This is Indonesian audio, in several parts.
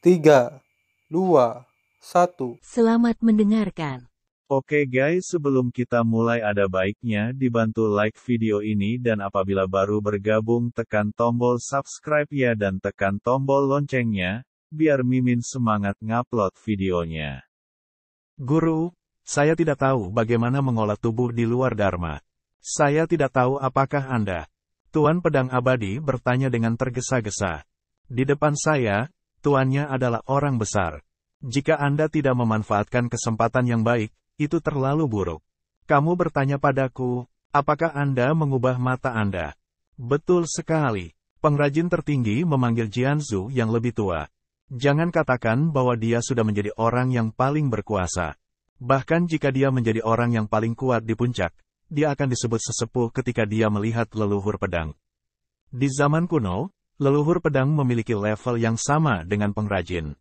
3, 2, 1. Selamat mendengarkan. Oke guys, sebelum kita mulai ada baiknya dibantu like video ini dan apabila baru bergabung tekan tombol subscribe ya dan tekan tombol loncengnya, biar Mimin semangat ngupload videonya. Guru, saya tidak tahu bagaimana mengolah tubuh di luar Dharma. Saya tidak tahu apakah Anda. Tuan Pedang Abadi bertanya dengan tergesa-gesa. Di depan saya, tuannya adalah orang besar. Jika Anda tidak memanfaatkan kesempatan yang baik, itu terlalu buruk. Kamu bertanya padaku, apakah Anda mengubah mata Anda? Betul sekali. Pengrajin tertinggi memanggil Jianzhu yang lebih tua. Jangan katakan bahwa dia sudah menjadi orang yang paling berkuasa. Bahkan jika dia menjadi orang yang paling kuat di puncak, dia akan disebut sesepuh ketika dia melihat leluhur pedang. Di zaman kuno, leluhur pedang memiliki level yang sama dengan pengrajin.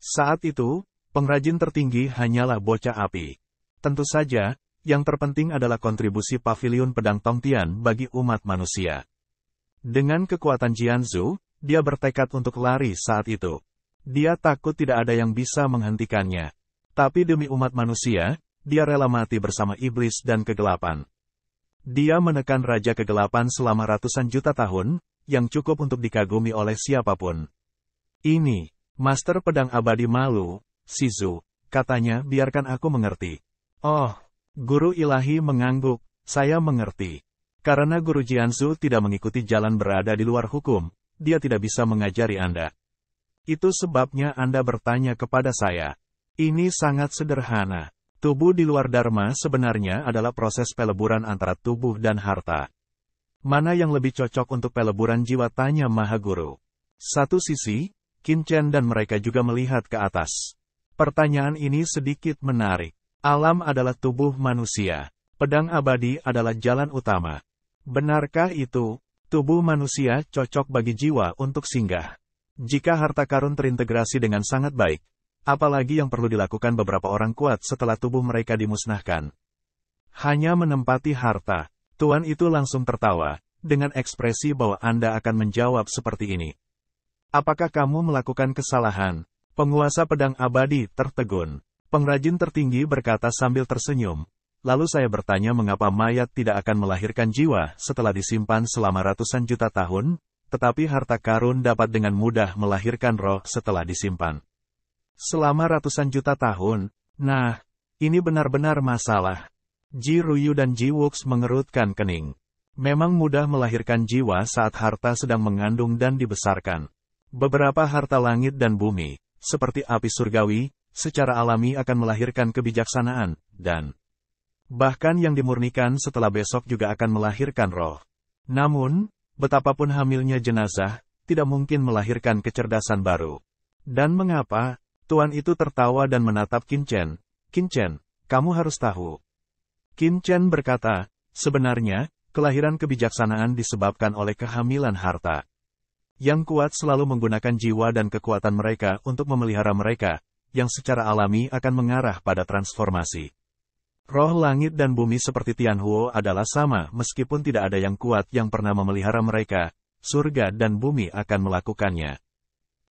Saat itu, pengrajin tertinggi hanyalah bocah api. Tentu saja, yang terpenting adalah kontribusi paviliun pedang Tongtian bagi umat manusia. Dengan kekuatan Jianzhu, dia bertekad untuk lari saat itu. Dia takut tidak ada yang bisa menghentikannya. Tapi demi umat manusia, dia rela mati bersama iblis dan kegelapan. Dia menekan Raja Kegelapan selama ratusan juta tahun, yang cukup untuk dikagumi oleh siapapun. Ini, Master Pedang Abadi malu, Shizu, katanya biarkan aku mengerti. Oh, Guru Ilahi mengangguk, saya mengerti. Karena Guru Jianzhu tidak mengikuti jalan berada di luar hukum, dia tidak bisa mengajari Anda. Itu sebabnya Anda bertanya kepada saya. Ini sangat sederhana. Tubuh di luar Dharma sebenarnya adalah proses peleburan antara tubuh dan harta. Mana yang lebih cocok untuk peleburan jiwa, tanya Maha Guru. Satu sisi, Qin Chen dan mereka juga melihat ke atas. Pertanyaan ini sedikit menarik. Alam adalah tubuh manusia. Pedang abadi adalah jalan utama. Benarkah itu? Tubuh manusia cocok bagi jiwa untuk singgah. Jika harta karun terintegrasi dengan sangat baik, apalagi yang perlu dilakukan beberapa orang kuat setelah tubuh mereka dimusnahkan? Hanya menempati harta. Tuan itu langsung tertawa, dengan ekspresi bahwa Anda akan menjawab seperti ini. Apakah kamu melakukan kesalahan? Penguasa pedang abadi tertegun. Pengrajin tertinggi berkata sambil tersenyum. Lalu saya bertanya mengapa mayat tidak akan melahirkan jiwa setelah disimpan selama ratusan juta tahun, tetapi harta karun dapat dengan mudah melahirkan roh setelah disimpan. Selama ratusan juta tahun, nah, ini benar-benar masalah. Ji Ruyu dan Ji Wuks mengerutkan kening. Memang mudah melahirkan jiwa saat harta sedang mengandung dan dibesarkan. Beberapa harta langit dan bumi, seperti api surgawi, secara alami akan melahirkan kebijaksanaan, dan bahkan yang dimurnikan setelah besok juga akan melahirkan roh. Namun, betapapun hamilnya jenazah, tidak mungkin melahirkan kecerdasan baru. Dan mengapa? Tuan itu tertawa dan menatap Qin Chen. Qin Chen, kamu harus tahu. Qin Chen berkata, sebenarnya, kelahiran kebijaksanaan disebabkan oleh kehamilan harta. Yang kuat selalu menggunakan jiwa dan kekuatan mereka untuk memelihara mereka, yang secara alami akan mengarah pada transformasi. Roh langit dan bumi seperti Tianhuo adalah sama meskipun tidak ada yang kuat yang pernah memelihara mereka, surga dan bumi akan melakukannya.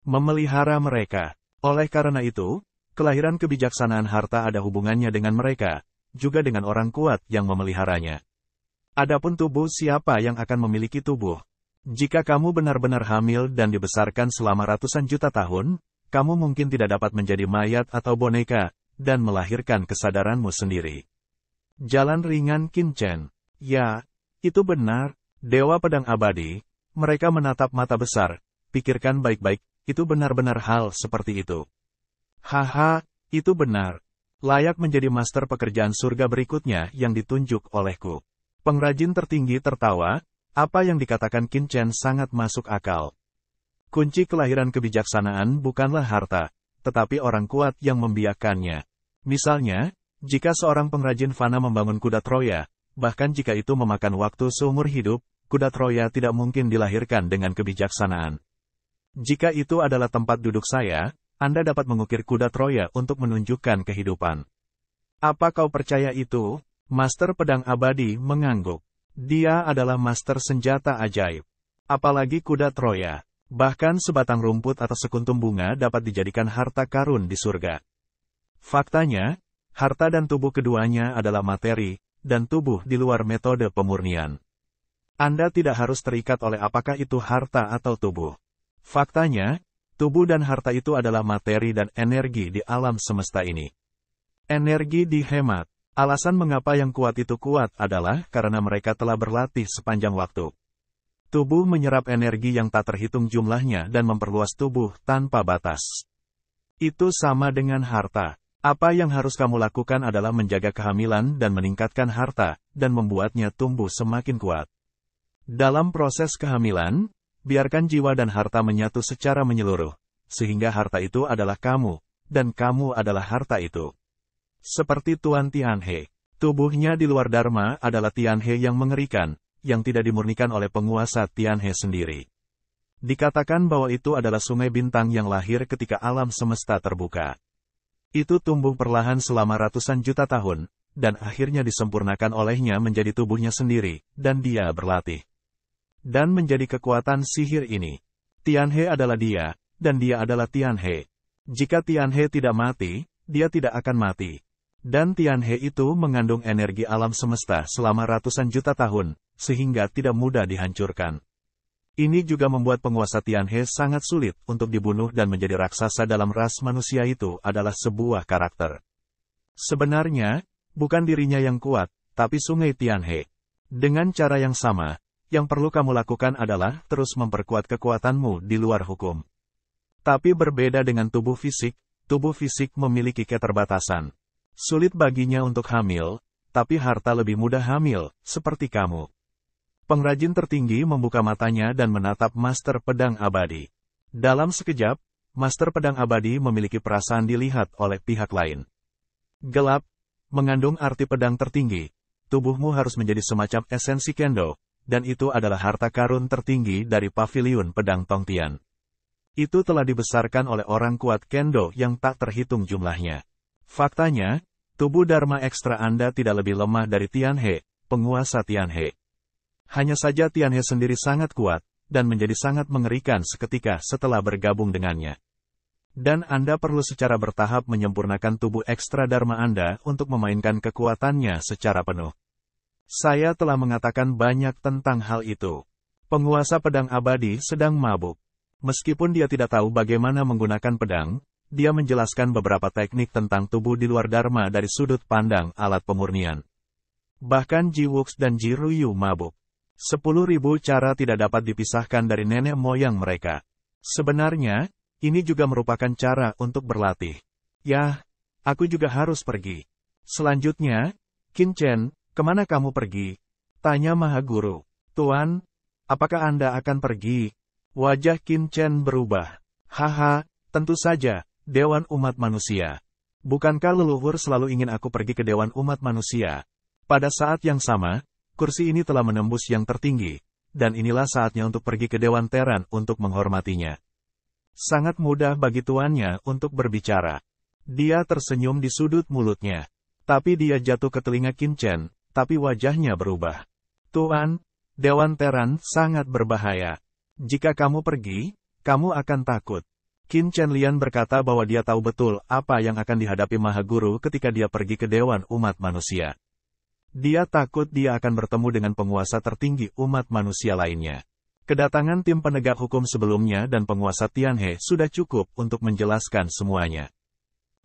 Memelihara mereka. Oleh karena itu, kelahiran kebijaksanaan harta ada hubungannya dengan mereka, juga dengan orang kuat yang memeliharanya. Adapun tubuh, siapa yang akan memiliki tubuh? Jika kamu benar-benar hamil dan dibesarkan selama ratusan juta tahun, kamu mungkin tidak dapat menjadi mayat atau boneka, dan melahirkan kesadaranmu sendiri. Jalan ringan Qin Chen. Ya, itu benar. Dewa Pedang Abadi, mereka menatap mata besar. Pikirkan baik-baik, itu benar-benar hal seperti itu. Haha, itu benar. Layak menjadi master pekerjaan surga berikutnya yang ditunjuk olehku. Pengrajin tertinggi tertawa, apa yang dikatakan Qin Chen sangat masuk akal. Kunci kelahiran kebijaksanaan bukanlah harta, tetapi orang kuat yang membiakannya. Misalnya, jika seorang pengrajin fana membangun kuda Troya, bahkan jika itu memakan waktu seumur hidup, kuda Troya tidak mungkin dilahirkan dengan kebijaksanaan. Jika itu adalah tempat duduk saya, Anda dapat mengukir kuda Troya untuk menunjukkan kehidupan. Apa kau percaya itu? Master Pedang Abadi mengangguk. Dia adalah master senjata ajaib. Apalagi kuda Troya. Bahkan sebatang rumput atau sekuntum bunga dapat dijadikan harta karun di surga. Faktanya, harta dan tubuh keduanya adalah materi, dan tubuh di luar metode pemurnian. Anda tidak harus terikat oleh apakah itu harta atau tubuh. Faktanya, tubuh dan harta itu adalah materi dan energi di alam semesta ini. Energi dihemat. Alasan mengapa yang kuat itu kuat adalah karena mereka telah berlatih sepanjang waktu. Tubuh menyerap energi yang tak terhitung jumlahnya dan memperluas tubuh tanpa batas. Itu sama dengan harta. Apa yang harus kamu lakukan adalah menjaga kehamilan dan meningkatkan harta, dan membuatnya tumbuh semakin kuat. Dalam proses kehamilan, biarkan jiwa dan harta menyatu secara menyeluruh, sehingga harta itu adalah kamu, dan kamu adalah harta itu. Seperti Tuan Tianhe, tubuhnya di luar Dharma adalah Tianhe yang mengerikan, yang tidak dimurnikan oleh penguasa Tianhe sendiri. Dikatakan bahwa itu adalah sungai bintang yang lahir ketika alam semesta terbuka. Itu tumbuh perlahan selama ratusan juta tahun, dan akhirnya disempurnakan olehnya menjadi tubuhnya sendiri, dan dia berlatih. Dan menjadi kekuatan sihir ini. Tianhe adalah dia, dan dia adalah Tianhe. Jika Tianhe tidak mati, dia tidak akan mati. Dan Tianhe itu mengandung energi alam semesta selama ratusan juta tahun, sehingga tidak mudah dihancurkan. Ini juga membuat penguasa Tianhe sangat sulit untuk dibunuh dan menjadi raksasa dalam ras manusia itu adalah sebuah karakter. Sebenarnya, bukan dirinya yang kuat, tapi sungai Tianhe. Dengan cara yang sama, yang perlu kamu lakukan adalah terus memperkuat kekuatanmu di luar hukum. Tapi berbeda dengan tubuh fisik memiliki keterbatasan. Sulit baginya untuk hamil, tapi harta lebih mudah hamil, seperti kamu. Pengrajin tertinggi membuka matanya dan menatap Master Pedang Abadi. Dalam sekejap, Master Pedang Abadi memiliki perasaan dilihat oleh pihak lain. Gelap, mengandung arti pedang tertinggi. Tubuhmu harus menjadi semacam esensi kendo, dan itu adalah harta karun tertinggi dari paviliun pedang Tongtian. Itu telah dibesarkan oleh orang kuat kendo yang tak terhitung jumlahnya. Faktanya, tubuh Dharma ekstra Anda tidak lebih lemah dari Tianhe, penguasa Tianhe. Hanya saja Tianhe sendiri sangat kuat, dan menjadi sangat mengerikan seketika setelah bergabung dengannya. Dan Anda perlu secara bertahap menyempurnakan tubuh ekstra Dharma Anda untuk memainkan kekuatannya secara penuh. Saya telah mengatakan banyak tentang hal itu. Penguasa pedang abadi sedang mabuk. Meskipun dia tidak tahu bagaimana menggunakan pedang, dia menjelaskan beberapa teknik tentang tubuh di luar Dharma dari sudut pandang alat pemurnian. Bahkan Ji Wux dan Ji Ruyu mabuk. 10.000 cara tidak dapat dipisahkan dari nenek moyang mereka. Sebenarnya, ini juga merupakan cara untuk berlatih. Yah, aku juga harus pergi. Selanjutnya, Qin Chen, kemana kamu pergi? Tanya Mahaguru. Tuan, apakah Anda akan pergi? Wajah Qin Chen berubah. Haha, tentu saja. Dewan Umat Manusia. Bukankah leluhur selalu ingin aku pergi ke Dewan Umat Manusia? Pada saat yang sama, kursi ini telah menembus yang tertinggi, dan inilah saatnya untuk pergi ke Dewan Teran untuk menghormatinya. Sangat mudah bagi tuannya untuk berbicara. Dia tersenyum di sudut mulutnya. Tapi dia jatuh ke telinga Qin Chen, tapi wajahnya berubah. Tuan, Dewan Teran sangat berbahaya. Jika kamu pergi, kamu akan takut. Qin Chen Lian berkata bahwa dia tahu betul apa yang akan dihadapi Mahaguru ketika dia pergi ke Dewan Umat Manusia. Dia takut dia akan bertemu dengan penguasa tertinggi umat manusia lainnya. Kedatangan tim penegak hukum sebelumnya dan penguasa Tianhe sudah cukup untuk menjelaskan semuanya.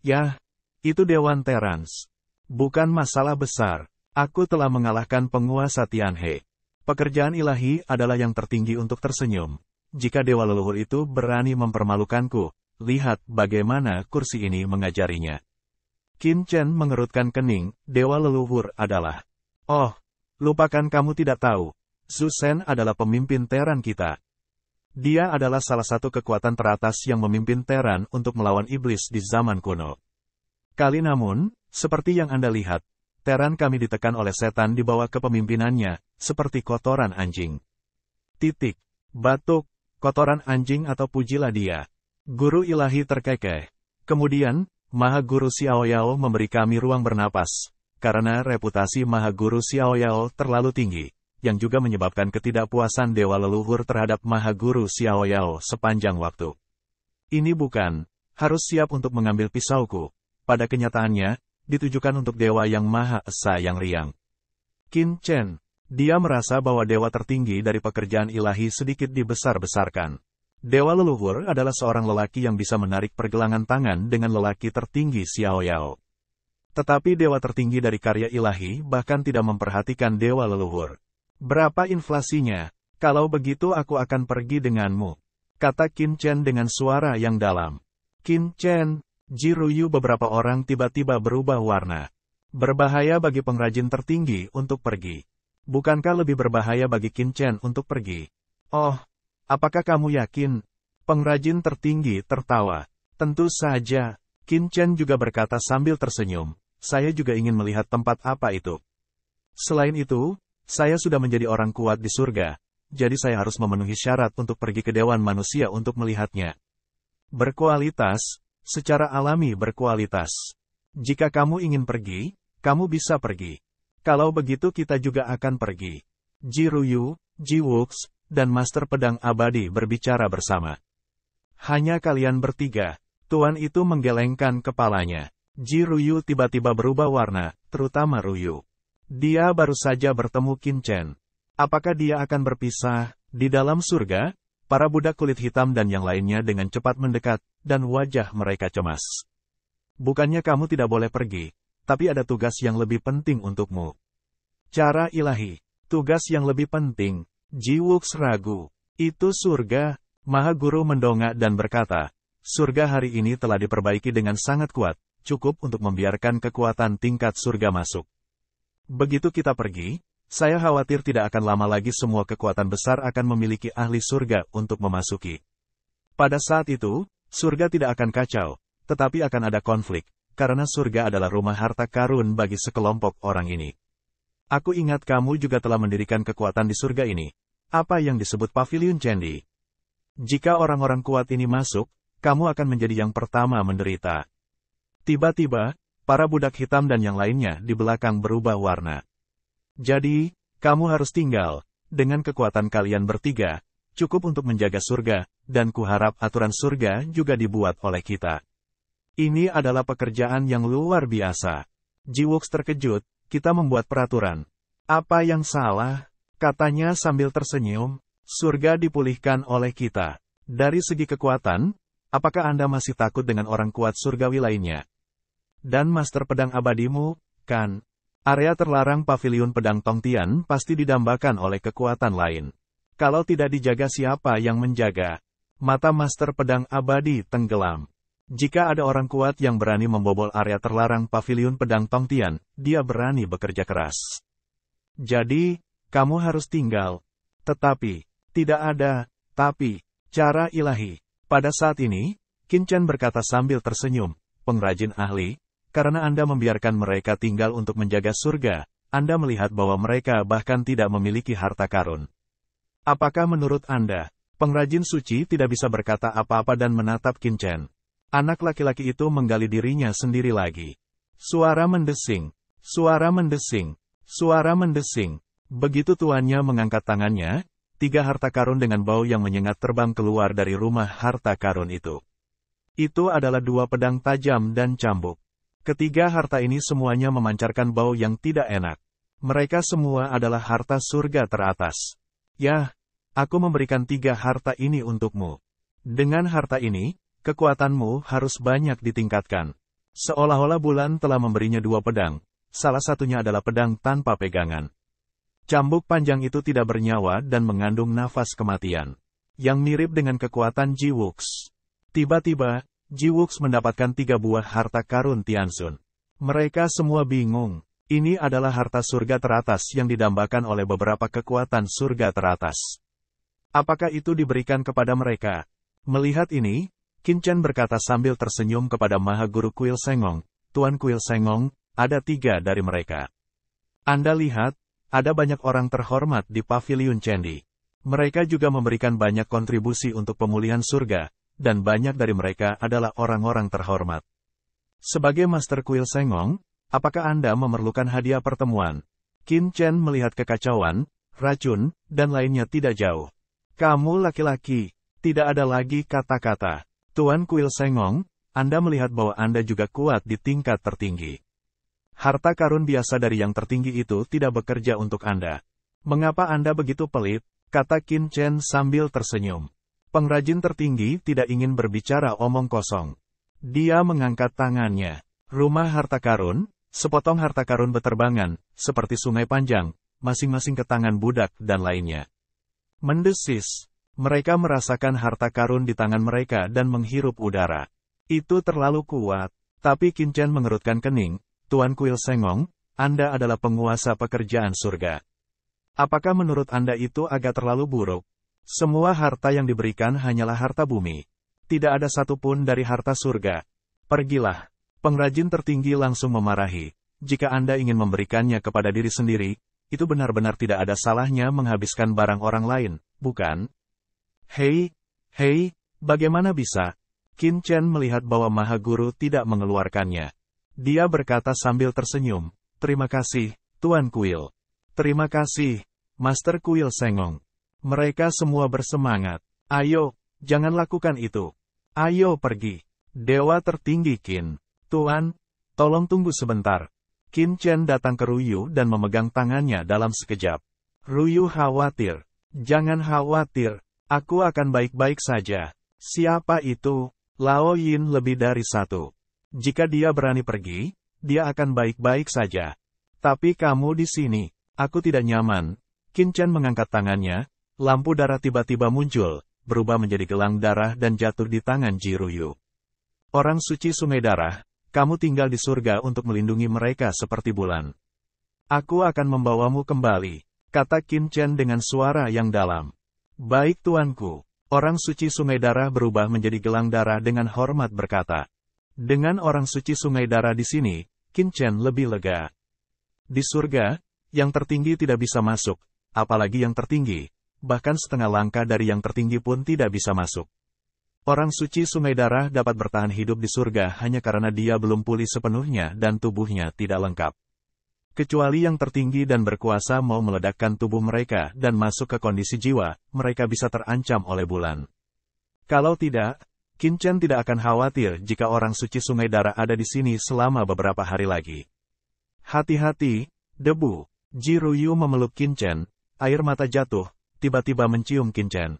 Yah, itu Dewan Terans. Bukan masalah besar. Aku telah mengalahkan penguasa Tianhe. Pekerjaan ilahi adalah yang tertinggi untuk tersenyum. Jika dewa leluhur itu berani mempermalukanku, lihat bagaimana kursi ini mengajarinya. Qin Chen mengerutkan kening, dewa leluhur adalah. Oh, lupakan kamu tidak tahu. Zhu Shen adalah pemimpin Teran kita. Dia adalah salah satu kekuatan teratas yang memimpin Teran untuk melawan iblis di zaman kuno. Kali namun, seperti yang Anda lihat, Teran kami ditekan oleh setan di bawah kepemimpinannya, seperti kotoran anjing. Titik. Batuk. Kotoran anjing atau pujilah dia. Guru ilahi terkekeh. Kemudian, Mahaguru Xiaoyao memberi kami ruang bernapas. Karena reputasi Mahaguru Xiaoyao terlalu tinggi. yang juga menyebabkan ketidakpuasan dewa leluhur terhadap Maha Guru Xiaoyao sepanjang waktu. Ini bukan, harus siap untuk mengambil pisauku. Pada kenyataannya, ditujukan untuk dewa yang Maha Esa yang riang. Qin Chen. Dia merasa bahwa dewa tertinggi dari pekerjaan ilahi sedikit dibesar-besarkan. Dewa leluhur adalah seorang lelaki yang bisa menarik pergelangan tangan dengan lelaki tertinggi Xiaoyao. Tetapi dewa tertinggi dari karya ilahi bahkan tidak memperhatikan dewa leluhur. Berapa inflasinya? Kalau begitu aku akan pergi denganmu, kata Qin Chen dengan suara yang dalam. Qin Chen, Ji Ruyu beberapa orang tiba-tiba berubah warna. Berbahaya bagi pengrajin tertinggi untuk pergi. Bukankah lebih berbahaya bagi Qin Chen untuk pergi? Oh, apakah kamu yakin? Pengrajin tertinggi tertawa. Tentu saja. Qin Chen juga berkata sambil tersenyum. Saya juga ingin melihat tempat apa itu. Selain itu, saya sudah menjadi orang kuat di surga, jadi saya harus memenuhi syarat untuk pergi ke Dewan Manusia untuk melihatnya. Berkualitas, secara alami berkualitas. Jika kamu ingin pergi, kamu bisa pergi. Kalau begitu kita juga akan pergi. Ji Ruyu, Ji Wuks, dan Master Pedang Abadi berbicara bersama. Hanya kalian bertiga. Tuan itu menggelengkan kepalanya. Ji Ruyu tiba-tiba berubah warna, terutama Ruyu. Dia baru saja bertemu Qin Chen. Apakah dia akan berpisah? Di dalam surga, para budak kulit hitam dan yang lainnya dengan cepat mendekat, dan wajah mereka cemas. Bukannya kamu tidak boleh pergi, tapi ada tugas yang lebih penting untukmu. Cara ilahi. Tugas yang lebih penting. Ji Wuks ragu. Itu surga. Maha Guru mendongak dan berkata, surga hari ini telah diperbaiki dengan sangat kuat, cukup untuk membiarkan kekuatan tingkat surga masuk. Begitu kita pergi, saya khawatir tidak akan lama lagi semua kekuatan besar akan memiliki ahli surga untuk memasuki. Pada saat itu, surga tidak akan kacau, tetapi akan ada konflik, karena surga adalah rumah harta karun bagi sekelompok orang ini. Aku ingat kamu juga telah mendirikan kekuatan di surga ini. Apa yang disebut Pavilion Candi? Jika orang-orang kuat ini masuk, kamu akan menjadi yang pertama menderita. Tiba-tiba, para budak hitam dan yang lainnya di belakang berubah warna. Jadi, kamu harus tinggal, dengan kekuatan kalian bertiga, cukup untuk menjaga surga, dan kuharap aturan surga juga dibuat oleh kita. Ini adalah pekerjaan yang luar biasa. Ji Wuks terkejut, kita membuat peraturan. Apa yang salah? Katanya sambil tersenyum, surga dipulihkan oleh kita. Dari segi kekuatan, apakah Anda masih takut dengan orang kuat surgawi lainnya? Dan Master Pedang Abadimu, kan? Area terlarang Pavilion Pedang Tongtian pasti didambakan oleh kekuatan lain. Kalau tidak dijaga siapa yang menjaga? Mata Master Pedang Abadi tenggelam. Jika ada orang kuat yang berani membobol area terlarang Pavilion Pedang Tongtian, dia berani bekerja keras. Jadi, kamu harus tinggal. Tetapi, tidak ada, tapi, cara ilahi. Pada saat ini, Qin Chen berkata sambil tersenyum, pengrajin ahli, karena Anda membiarkan mereka tinggal untuk menjaga surga, Anda melihat bahwa mereka bahkan tidak memiliki harta karun. Apakah menurut Anda, pengrajin suci tidak bisa berkata apa-apa dan menatap Qin Chen? Anak laki-laki itu menggali dirinya sendiri lagi. Suara mendesing, suara mendesing, suara mendesing. Begitu tuannya mengangkat tangannya, 3 harta karun dengan bau yang menyengat terbang keluar dari rumah harta karun itu. Itu adalah 2 pedang tajam dan cambuk. Ketiga harta ini semuanya memancarkan bau yang tidak enak. Mereka semua adalah harta surga teratas. Ya, aku memberikan 3 harta ini untukmu. Dengan harta ini, kekuatanmu harus banyak ditingkatkan. Seolah-olah bulan telah memberinya 2 pedang, salah satunya adalah pedang tanpa pegangan. Cambuk panjang itu tidak bernyawa dan mengandung nafas kematian, yang mirip dengan kekuatan Ji Wuks. Tiba-tiba, Ji Wuks mendapatkan 3 buah harta karun Tianxun. Mereka semua bingung. Ini adalah harta surga teratas yang didambakan oleh beberapa kekuatan surga teratas. Apakah itu diberikan kepada mereka? Melihat ini, Qin Chen berkata sambil tersenyum kepada Maha Guru Kuil Sengong, Tuan Kuil Sengong, ada 3 dari mereka. Anda lihat, ada banyak orang terhormat di Pavilion Candi. Mereka juga memberikan banyak kontribusi untuk pemulihan surga, dan banyak dari mereka adalah orang-orang terhormat. Sebagai Master Kuil Sengong, apakah Anda memerlukan hadiah pertemuan? Qin Chen melihat kekacauan, racun, dan lainnya tidak jauh. Kamu laki-laki, tidak ada lagi kata-kata. Tuan Kuil Sengong, Anda melihat bahwa Anda juga kuat di tingkat tertinggi. Harta karun biasa dari yang tertinggi itu tidak bekerja untuk Anda. Mengapa Anda begitu pelit? Kata Qin Chen sambil tersenyum. Pengrajin tertinggi tidak ingin berbicara omong kosong. Dia mengangkat tangannya. Rumah harta karun, sepotong harta karun beterbangan, seperti sungai panjang, masing-masing ke tangan budak dan lainnya. Mendesis. Mereka merasakan harta karun di tangan mereka dan menghirup udara. Itu terlalu kuat. Tapi Qin Chen mengerutkan kening. Tuan Kuil Sengong, Anda adalah penguasa pekerjaan surga. Apakah menurut Anda itu agak terlalu buruk? Semua harta yang diberikan hanyalah harta bumi. Tidak ada satupun dari harta surga. Pergilah. Pengrajin tertinggi langsung memarahi. Jika Anda ingin memberikannya kepada diri sendiri, itu benar-benar tidak ada salahnya menghabiskan barang orang lain, bukan? Hei, bagaimana bisa? Qin Chen melihat bahwa Maha Guru tidak mengeluarkannya. Dia berkata sambil tersenyum, "Terima kasih, Tuan Kuil. Terima kasih, Master Kuil Sengong." Mereka semua bersemangat. "Ayo, jangan lakukan itu. Ayo pergi." Dewa tertinggi Qin. "Tuan, tolong tunggu sebentar." Qin Chen datang ke Ruyu dan memegang tangannya dalam sekejap. Ruyu khawatir. "Jangan khawatir. Aku akan baik-baik saja." "Siapa itu?" "Lao Yin lebih dari satu. Jika dia berani pergi, dia akan baik-baik saja. Tapi kamu di sini, aku tidak nyaman." Qin Chen mengangkat tangannya, lampu darah tiba-tiba muncul, berubah menjadi gelang darah dan jatuh di tangan Ji Ruyu. "Orang suci sungai darah, kamu tinggal di surga untuk melindungi mereka seperti bulan. Aku akan membawamu kembali," kata Qin Chen dengan suara yang dalam. "Baik tuanku." Orang suci sungai darah berubah menjadi gelang darah dengan hormat berkata. Dengan orang suci sungai darah di sini, Qin Chen lebih lega. Di surga, yang tertinggi tidak bisa masuk, apalagi yang tertinggi, bahkan setengah langkah dari yang tertinggi pun tidak bisa masuk. Orang suci sungai darah dapat bertahan hidup di surga hanya karena dia belum pulih sepenuhnya dan tubuhnya tidak lengkap. Kecuali yang tertinggi dan berkuasa mau meledakkan tubuh mereka dan masuk ke kondisi jiwa, mereka bisa terancam oleh bulan. Kalau tidak, Qin Chen tidak akan khawatir jika orang suci sungai darah ada di sini selama beberapa hari lagi. "Hati-hati, debu." Ji Ruyu memeluk Qin Chen, air mata jatuh, tiba-tiba mencium Qin Chen.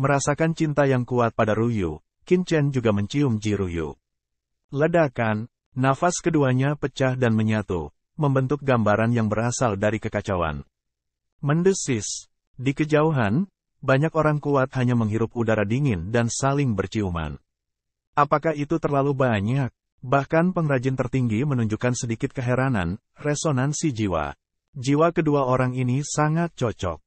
Merasakan cinta yang kuat pada Ruyu, Qin Chen juga mencium Ji Ruyu. Ledakan, nafas keduanya pecah dan menyatu, membentuk gambaran yang berasal dari kekacauan. Mendesis. Di kejauhan, banyak orang kuat hanya menghirup udara dingin dan saling berciuman. Apakah itu terlalu banyak? Bahkan pengrajin tertinggi menunjukkan sedikit keheranan, resonansi jiwa. Jiwa kedua orang ini sangat cocok.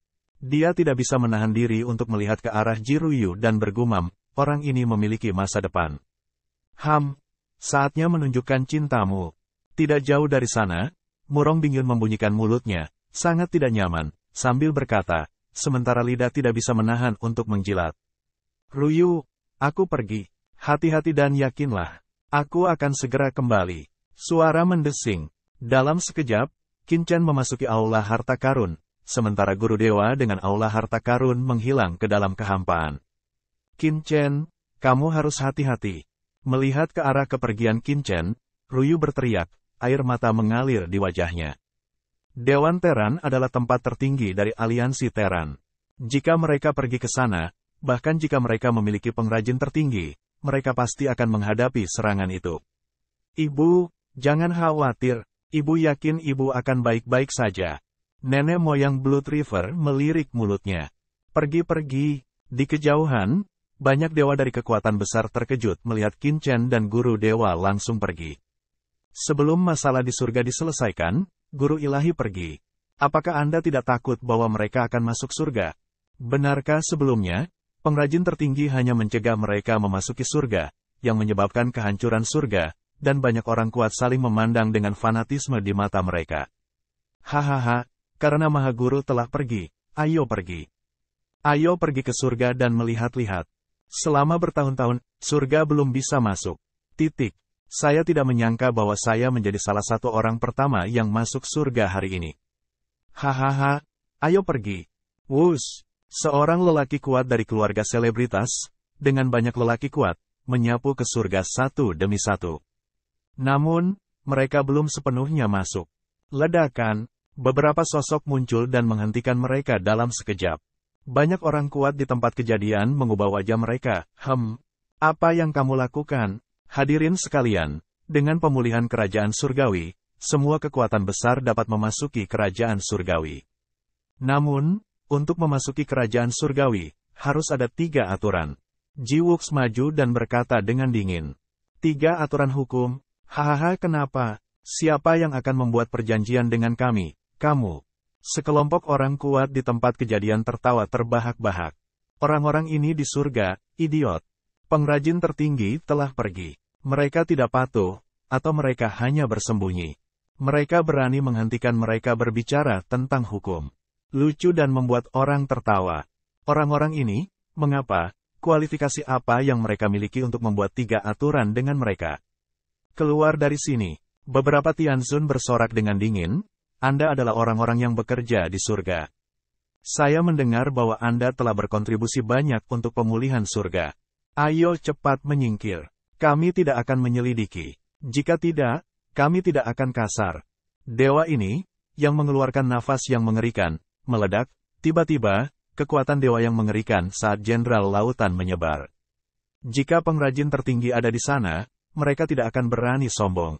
Dia tidak bisa menahan diri untuk melihat ke arah Ji Ruyu dan bergumam, orang ini memiliki masa depan. Saatnya menunjukkan cintamu. Tidak jauh dari sana, Murong Bingyun membunyikan mulutnya, sangat tidak nyaman, sambil berkata, sementara lidah tidak bisa menahan untuk menjilat. "Ruyu, aku pergi. Hati-hati dan yakinlah. Aku akan segera kembali." Suara mendesing. Dalam sekejap, Qin Chen memasuki aula harta karun, sementara guru dewa dengan aula harta karun menghilang ke dalam kehampaan. "Qin Chen, kamu harus hati-hati." Melihat ke arah kepergian Qin Chen, Ruyu berteriak, air mata mengalir di wajahnya. Dewan Teran adalah tempat tertinggi dari aliansi Teran. Jika mereka pergi ke sana, bahkan jika mereka memiliki pengrajin tertinggi, mereka pasti akan menghadapi serangan itu. "Ibu, jangan khawatir. Ibu yakin ibu akan baik-baik saja." Nenek moyang Blood River melirik mulutnya. "Pergi-pergi." Di kejauhan, banyak dewa dari kekuatan besar terkejut melihat Qin Chen dan guru dewa langsung pergi. Sebelum masalah di surga diselesaikan, guru ilahi pergi. Apakah Anda tidak takut bahwa mereka akan masuk surga? Benarkah sebelumnya, pengrajin tertinggi hanya mencegah mereka memasuki surga, yang menyebabkan kehancuran surga, dan banyak orang kuat saling memandang dengan fanatisme di mata mereka? Hahaha, karena Maha Guru telah pergi, ayo pergi. Ayo pergi ke surga dan melihat-lihat. Selama bertahun-tahun, surga belum bisa masuk. Titik. Saya tidak menyangka bahwa saya menjadi salah satu orang pertama yang masuk surga hari ini. Hahaha, Ayo pergi. Wush! Seorang lelaki kuat dari keluarga selebritas, dengan banyak lelaki kuat, menyapu ke surga satu demi satu. Namun, mereka belum sepenuhnya masuk. Ledakan, beberapa sosok muncul dan menghentikan mereka dalam sekejap. Banyak orang kuat di tempat kejadian mengubah wajah mereka. Apa yang kamu lakukan? Hadirin sekalian, dengan pemulihan kerajaan surgawi, semua kekuatan besar dapat memasuki kerajaan surgawi. Namun, untuk memasuki kerajaan surgawi, harus ada 3 aturan. Ji-Wux maju dan berkata dengan dingin. 3 aturan hukum? Hahaha, kenapa? Siapa yang akan membuat perjanjian dengan kami? Kamu. Sekelompok orang kuat di tempat kejadian tertawa terbahak-bahak. Orang-orang ini di surga, idiot. Pengrajin tertinggi telah pergi. Mereka tidak patuh, atau mereka hanya bersembunyi. Mereka berani menghentikan mereka berbicara tentang hukum. Lucu dan membuat orang tertawa. Orang-orang ini, mengapa? Kualifikasi apa yang mereka miliki untuk membuat 3 aturan dengan mereka? Keluar dari sini. Beberapa Tianzun bersorak dengan dingin. Anda adalah orang-orang yang bekerja di surga. Saya mendengar bahwa Anda telah berkontribusi banyak untuk pemulihan surga. Ayo cepat menyingkir. Kami tidak akan menyelidiki. Jika tidak, kami tidak akan kasar. Dewa ini, yang mengeluarkan nafas yang mengerikan, meledak, tiba-tiba, kekuatan dewa yang mengerikan saat Jenderal Lautan menyebar. Jika pengrajin tertinggi ada di sana, mereka tidak akan berani sombong.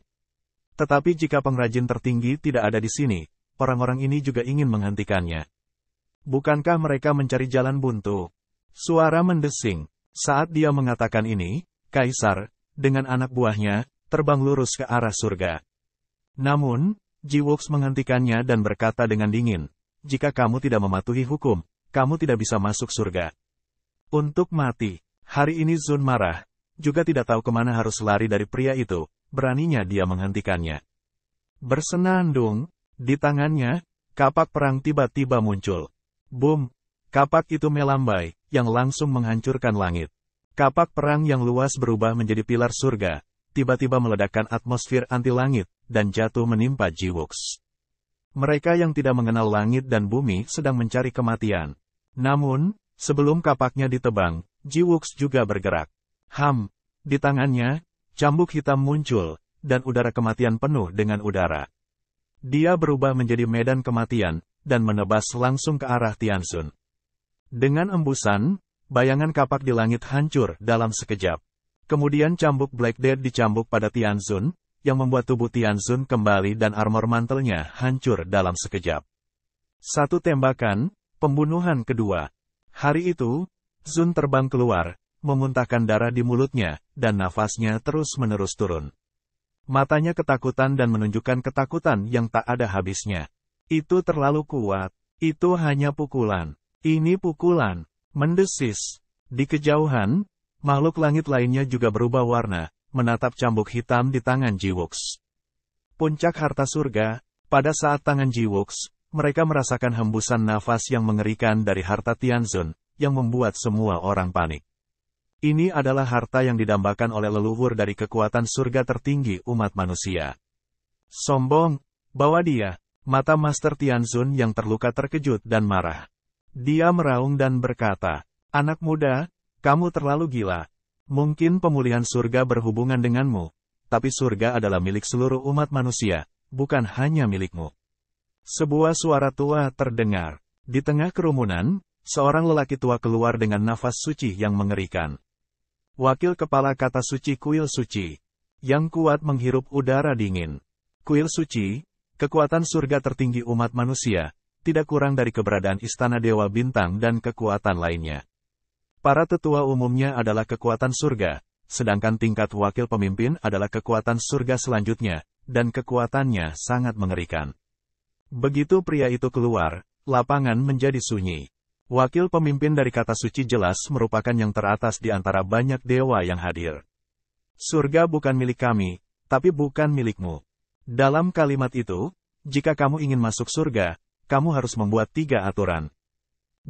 Tetapi jika pengrajin tertinggi tidak ada di sini, orang-orang ini juga ingin menghentikannya. Bukankah mereka mencari jalan buntu? Suara mendesing. Saat dia mengatakan ini, Kaisar, dengan anak buahnya, terbang lurus ke arah surga. Namun, Ji-Wux menghentikannya dan berkata dengan dingin, jika kamu tidak mematuhi hukum, kamu tidak bisa masuk surga. Untuk mati. Hari ini Zun marah, juga tidak tahu kemana harus lari dari pria itu, beraninya dia menghentikannya. Bersenandung, di tangannya, kapak perang tiba-tiba muncul. Boom! Kapak itu melambai, yang langsung menghancurkan langit. Kapak perang yang luas berubah menjadi pilar surga, tiba-tiba meledakkan atmosfer anti-langit, dan jatuh menimpa Ji-Wux. Mereka yang tidak mengenal langit dan bumi sedang mencari kematian. Namun, sebelum kapaknya ditebang, Ji-Wux juga bergerak. Di tangannya, cambuk hitam muncul, dan udara kematian penuh dengan udara. Dia berubah menjadi medan kematian, dan menebas langsung ke arah Tianzun. Dengan embusan, bayangan kapak di langit hancur dalam sekejap. Kemudian cambuk Black Death dicambuk pada Tianzun, yang membuat tubuh Tianzun kembali dan armor mantelnya hancur dalam sekejap. Satu tembakan, pembunuhan kedua. Hari itu, Zun terbang keluar, memuntahkan darah di mulutnya, dan nafasnya terus-menerus turun. Matanya ketakutan dan menunjukkan ketakutan yang tak ada habisnya. Itu terlalu kuat. Itu hanya pukulan. Ini pukulan. Mendesis. Di kejauhan, makhluk langit lainnya juga berubah warna, menatap cambuk hitam di tangan Ji-Wux. Puncak harta surga, pada saat tangan Ji-Wux, mereka merasakan hembusan nafas yang mengerikan dari harta Tianzun, yang membuat semua orang panik. Ini adalah harta yang didambakan oleh leluhur dari kekuatan surga tertinggi umat manusia. Sombong, bawa dia. Mata Master Tianzun yang terluka terkejut dan marah. Dia meraung dan berkata, anak muda, kamu terlalu gila. Mungkin pemulihan surga berhubungan denganmu, tapi surga adalah milik seluruh umat manusia, bukan hanya milikmu. Sebuah suara tua terdengar. Di tengah kerumunan, seorang lelaki tua keluar dengan nafas suci yang mengerikan. Wakil kepala kata suci kuil suci, yang kuat menghirup udara dingin. Kuil suci, kekuatan surga tertinggi umat manusia, tidak kurang dari keberadaan istana dewa bintang dan kekuatan lainnya. Para tetua umumnya adalah kekuatan surga, sedangkan tingkat wakil pemimpin adalah kekuatan surga selanjutnya, dan kekuatannya sangat mengerikan. Begitu pria itu keluar, lapangan menjadi sunyi. Wakil pemimpin dari kata suci jelas merupakan yang teratas di antara banyak dewa yang hadir. Surga bukan milik kami, tapi bukan milikmu. Dalam kalimat itu, jika kamu ingin masuk surga, kamu harus membuat 3 aturan.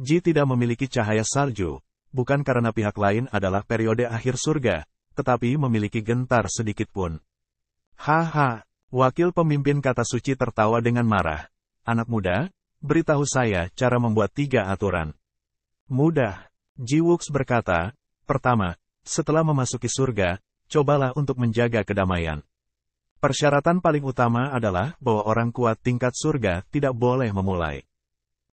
Ji tidak memiliki cahaya salju, bukan karena pihak lain adalah periode akhir surga, tetapi memiliki gentar sedikit pun. Haha, wakil pemimpin kata suci tertawa dengan marah. Anak muda, Beritahu saya cara membuat 3 aturan. Mudah. Jiwux berkata, pertama, setelah memasuki surga, cobalah untuk menjaga kedamaian. Persyaratan paling utama adalah bahwa orang kuat tingkat surga tidak boleh memulai.